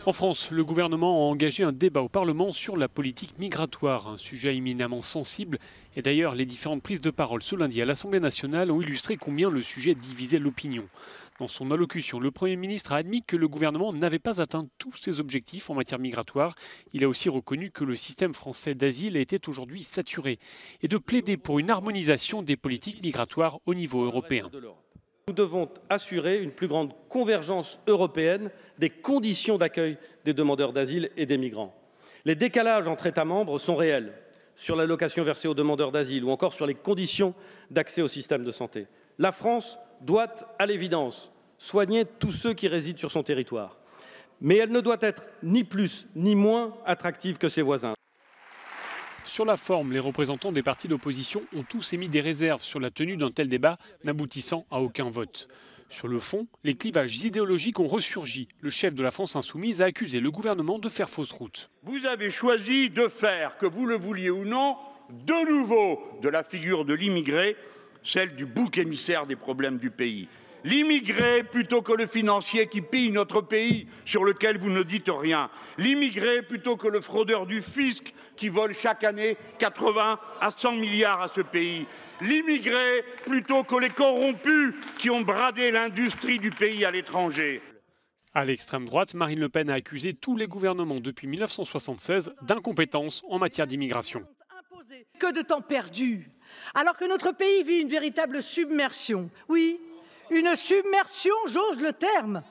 En France, le gouvernement a engagé un débat au Parlement sur la politique migratoire, un sujet éminemment sensible. Et d'ailleurs, les différentes prises de parole ce lundi à l'Assemblée nationale ont illustré combien le sujet divisait l'opinion. Dans son allocution, le Premier ministre a admis que le gouvernement n'avait pas atteint tous ses objectifs en matière migratoire. Il a aussi reconnu que le système français d'asile était aujourd'hui saturé et de plaider pour une harmonisation des politiques migratoires au niveau européen. Nous devons assurer une plus grande convergence européenne des conditions d'accueil des demandeurs d'asile et des migrants. Les décalages entre États membres sont réels sur l'allocation versée aux demandeurs d'asile ou encore sur les conditions d'accès au système de santé. La France doit, à l'évidence, soigner tous ceux qui résident sur son territoire. Mais elle ne doit être ni plus ni moins attractive que ses voisins. Sur la forme, les représentants des partis d'opposition ont tous émis des réserves sur la tenue d'un tel débat, n'aboutissant à aucun vote. Sur le fond, les clivages idéologiques ont ressurgi. Le chef de la France insoumise a accusé le gouvernement de faire fausse route. Vous avez choisi de faire, que vous le vouliez ou non, de nouveau de la figure de l'immigré, celle du bouc émissaire des problèmes du pays. L'immigré plutôt que le financier qui pille notre pays, sur lequel vous ne dites rien. L'immigré plutôt que le fraudeur du fisc qui vole chaque année 80 à 100 milliards à ce pays. L'immigré plutôt que les corrompus qui ont bradé l'industrie du pays à l'étranger. À l'extrême droite, Marine Le Pen a accusé tous les gouvernements depuis 1976 d'incompétence en matière d'immigration. Que de temps perdu, alors que notre pays vit une véritable submersion. Oui, une submersion, j'ose le terme,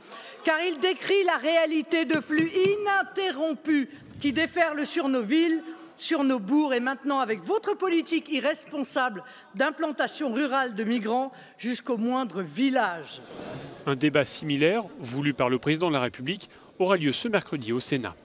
car il décrit la réalité de flux ininterrompus qui déferlent sur nos villes, sur nos bourgs et maintenant avec votre politique irresponsable d'implantation rurale de migrants jusqu'au moindre village. Un débat similaire, voulu par le président de la République, aura lieu ce mercredi au Sénat.